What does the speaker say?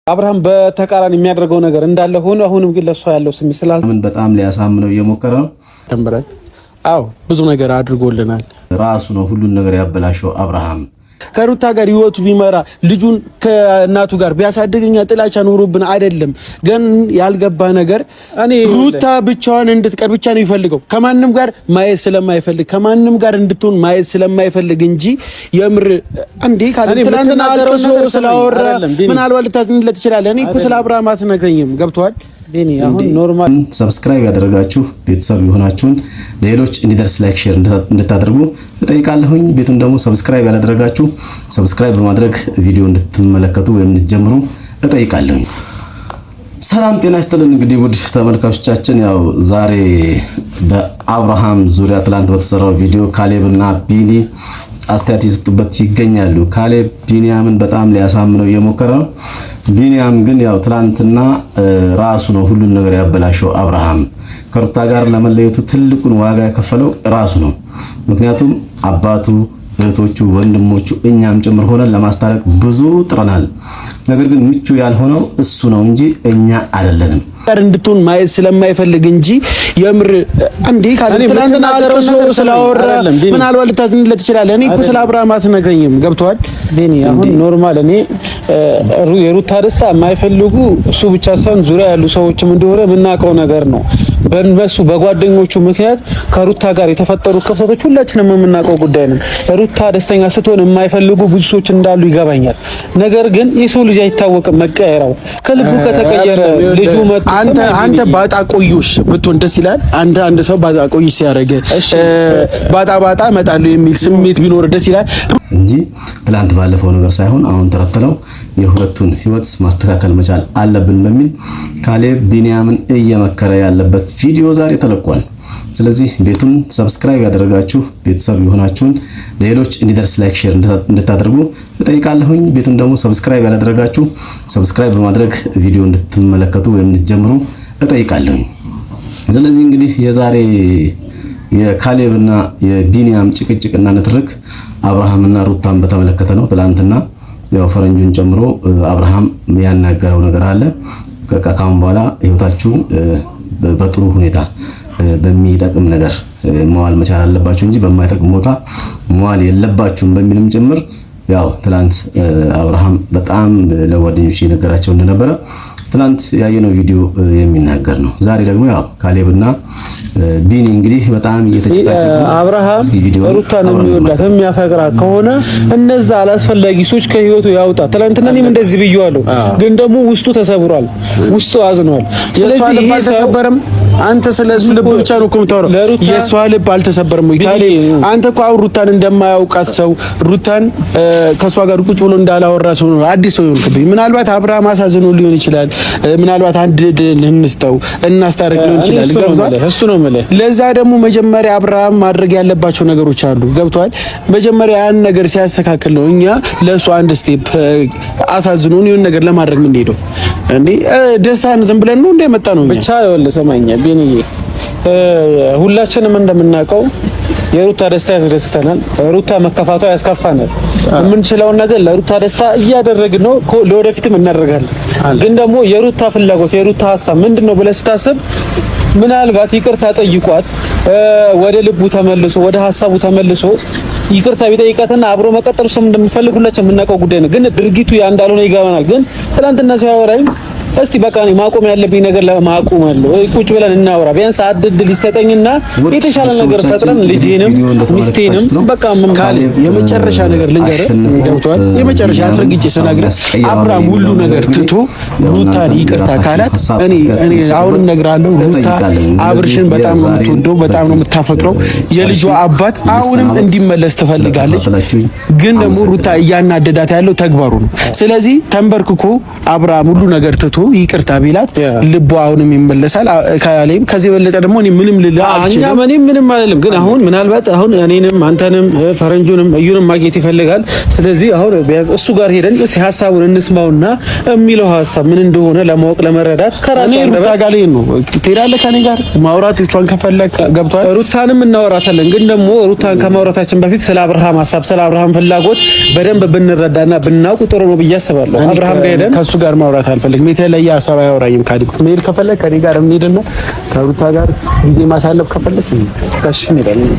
አብርሃም በተቃራኒ የሚያደርገው ነገር እንዳለ ሆኖ አሁንም ግን ለሷ ያለው ስሜት ስላል ምን በጣም ሊያሳምነው እየሞከረ ነው። ተምረን አው ብዙ ነገር አድርጎልናል። ራሱ ነው ሁሉን ነገር ያበላሸው አብርሃም። ከሩታ ጋር ህይወቱ ቢመራ ልጁን ከእናቱ ጋር ቢያሳድግኛ ጥላቻ ኑሮብን አይደለም። ግን ያልገባ ነገር እኔ ሩታ ብቻዋን እንድትቀር ብቻ ነው ይፈልገው። ከማንም ጋር ማየት ስለማይፈልግ ከማንም ጋር እንድትሆን ማየት ስለማይፈልግ እንጂ የምር እንዴ ካለንተና አርቆ ስላወራ ምናልባት ልታዝንለት ይችላል። እኔ እኮ ስለ አብርሃም አትነግረኝም። ገብቷል ዴኒ? አሁን ኖርማል ሰብስክራይብ ያደረጋችሁ ቤተሰብ የሆናችሁን ሌሎች እንዲደርስ ላይክ ሼር እንድታደርጉ እጠይቃለሁኝ። ቤቱን ደግሞ ሰብስክራይብ ያላደረጋችሁ ሰብስክራይብ በማድረግ ቪዲዮ እንድትመለከቱ ወይም እንድትጀምሩ እጠይቃለሁኝ። ሰላም ጤና ይስጥልን። እንግዲህ ውድ ተመልካቾቻችን ያው ዛሬ በአብርሃም ዙሪያ ትላንት በተሰራው ቪዲዮ ካሌብና ቢኒ አስተያየት ይሰጡበት ይገኛሉ። ካሌብ ቢኒያምን በጣም ሊያሳምነው እየሞከረ ነው። ቢኒያም ግን ያው ትላንትና ራሱ ነው ሁሉን ነገር ያበላሸው አብርሃም። ከሩታ ጋር ለመለየቱ ትልቁን ዋጋ የከፈለው ራሱ ነው። ምክንያቱም አባቱ፣ እህቶቹ፣ ወንድሞቹ እኛም ጭምር ሆነን ለማስታረቅ ብዙ ጥረናል። ነገር ግን ምቹ ያልሆነው እሱ ነው እንጂ እኛ አይደለንም። እንድትሆን ማየት ስለማይፈልግ እንጂ የምር እንዴ ካለንተና አርቆ ስላወራ ምናልባት ልታዝንለት ይችላል። እኔ እኮ ስለ አብርሃም አትነግረኝም። ገብቷል ዴኒ? አሁን ኖርማል እኔ የሩታ ደስታ የማይፈልጉ እሱ ብቻ ሳይሆን ዙሪያ ያሉ ሰዎችም እንደሆነ የምናውቀው ነገር ነው። በእነሱ በጓደኞቹ ምክንያት ከሩታ ጋር የተፈጠሩ ክፍተቶች ሁላችንም የምናውቀው ጉዳይ ነው። ሩታ ደስተኛ ስትሆን የማይፈልጉ ብዙ ሰዎች እንዳሉ ይገባኛል። ነገር ግን የሰው ልጅ አይታወቅም መቀየራው። ከልቡ ከተቀየረ ልጁ አንተ ባጣ ቆዩሽ ብትሆን ደስ ይላል። አንድ ሰው ባጣ ቆይሽ ሲያረገ ባጣ መጣለው የሚል ስሜት ቢኖር ደስ ይላል እንጂ ትላንት ባለፈው ነገር ሳይሆን አሁን ተረተለው የሁለቱን ህይወት ማስተካከል መቻል አለብን በሚል ካሌብ ቢኒያምን እየመከረ ያለበት ቪዲዮ ዛሬ ተለቋል። ስለዚህ ቤቱን ሰብስክራይብ ያደረጋችሁ ቤተሰብ የሆናችሁን ሌሎች እንዲደርስ ላይክ ሼር እንድታደርጉ እጠይቃለሁኝ። ቤቱን ደግሞ ሰብስክራይብ ያላደረጋችሁ ሰብስክራይብ በማድረግ ቪዲዮ እንድትመለከቱ ወይም እንድትጀምሩ እጠይቃለሁኝ። ስለዚህ እንግዲህ የዛሬ የካሌብና የቢኒያም ጭቅጭቅና ንትርክ አብርሃምና ሩታን በተመለከተ ነው። ትላንትና ያው ፈረንጁን ጨምሮ አብርሃም ያናገረው ነገር አለ። ከካም በኋላ ህይወታችሁ በጥሩ ሁኔታ በሚጠቅም ነገር መዋል መቻል አለባችሁ እንጂ በማይጠቅም ቦታ መዋል የለባችሁም በሚልም ጭምር ያው ትላንት አብርሃም በጣም ለጓደኞቹ የነገራቸው እንደነበረ ትላንት ያየነው ቪዲዮ የሚናገር ነው። ዛሬ ደግሞ ያው ካሌብና ቢኒ እንግዲህ በጣም እየተጨቃጨቁ አብርሃም ሩታን የሚወዳት የሚያፈቅራት ከሆነ እነዛ አላስፈላጊ ሰዎች ከህይወቱ ያውጣ። ትላንትና እኔም እንደዚህ ብየዋለሁ፣ ግን ደግሞ ውስጡ ተሰብሯል፣ ውስጡ አዝኗል። ስለዚህ ይሄ ተሰበረም አንተ ስለሱ ልብ ብቻ ነው የምታወራው። የሷ ልብ አልተሰበረም ወይ ካሌብ? አንተ እኮ አሁን ሩታን እንደማያውቃት ሰው ሩታን ከሷ ጋር ቁጭ ብሎ እንዳላወራ ሰው ነው አዲስ ሰው ይሆንክብኝ። ምናልባት አብርሃም አሳዝኖ ሊሆን ይችላል። ምናልባት አንድ ልንስተው እናስታርቅ ሊሆን ይችላል። ገብቷል? እሱ ነው ማለት። ለዛ ደግሞ መጀመሪያ አብርሃም ማድረግ ያለባቸው ነገሮች አሉ። ገብቷል? መጀመሪያ ያን ነገር ሲያስተካክል ነው እኛ ለሱ አንድ ስቴፕ አሳዝኖን ይሁን ነገር ለማድረግ ምን ሄደው እንዴ ደስታን ዝም ብለን ነው እንደመጣ ነው ብቻ ይወል ሰማኛ ቢኒዬ ሁላችንም እንደምናውቀው የሩታ ደስታ ያስደስተናል፣ ሩታ መከፋቷ ያስከፋናል። የምንችለውን ነገር ለሩታ ደስታ እያደረግን ነው፣ ለወደፊትም እናደርጋለን። ግን ደግሞ የሩታ ፍላጎት የሩታ ሀሳብ ምንድነው ብለህ ስታስብ ምናልባት ይቅርታ ጠይቋት ወደ ልቡ ተመልሶ ወደ ሀሳቡ ተመልሶ ይቅርታ ቢጠይቃትና አብሮ መቀጠል እሱም እንደሚፈልግ ሁላችንም የምናውቀው ጉዳይ ነው። ግን ድርጊቱ ያ እንዳልሆነ ይገባናል። ግን ትላንትና ሲያወራኝ እስቲ በቃ ነው ማቆም ያለብኝ ነገር ለማቆም አለው። ቁጭ ብለን እናወራ ቢያንስ አድድል ይሰጠኝና የተሻለ ነገር ፈጥረን ልጄንም ሚስቴንም በቃ ካሌብ የመጨረሻ ነገር ልንገር ገብቷል። የመጨረሻ አስረግጬ ስነግርህ አብርሃም ሁሉ ነገር ትቶ ሩታን ይቅርታ ካላት እኔ አሁንም እነግርሃለሁ ሩታ አብርሽን በጣም ነው የምትወደው፣ በጣም ነው የምታፈቅረው። የልጇ አባት አሁንም እንዲመለስ ትፈልጋለች። ግን ደግሞ ሩታ እያናደዳት ያለው ተግባሩ ነው። ስለዚህ ተንበርክኮ አብርሃም ሁሉ ነገር ትቶ ይቅርታ ቢላት ልቧ አሁንም ይመለሳል። ካሌብ ከዚህ በለጠ ደግሞ እኔ ምንም ልላ አልችልም። እኔ ምንም አይደለም። ግን አሁን ምናልባት አሁን እኔንም አንተንም ፈረንጁንም እዩንም ማግኘት ይፈልጋል። ስለዚህ አሁን ቢያንስ እሱ ጋር ሄደን እስቲ ሐሳቡን እንስማውና የሚለው ሐሳብ ምን እንደሆነ ለማወቅ ለመረዳት ከራሱ ጋር ነው ትሄዳለህ። ከኔ ጋር ማውራት እሷን ከፈለክ ገብቷል። ሩታንም እናወራታለን። ግን ደግሞ ሩታን ከማውራታችን በፊት ስለ አብርሃም ሐሳብ ስለ አብርሃም ፍላጎት በደንብ ብንረዳና ብናውቅ ጥሩ ነው ብዬ አስባለሁ። አብርሃም ጋር ሄደን ከሱ ጋር ማውራት አልፈልግም። የተለየ ሐሳብ አያወራኝም። ካዲኩ መሄድ ከፈለክ ከኔ ጋር እንሄድና ከሩታ ጋር ጊዜ ማሳለፍ ከፈለክ እሺ እንሄዳለን።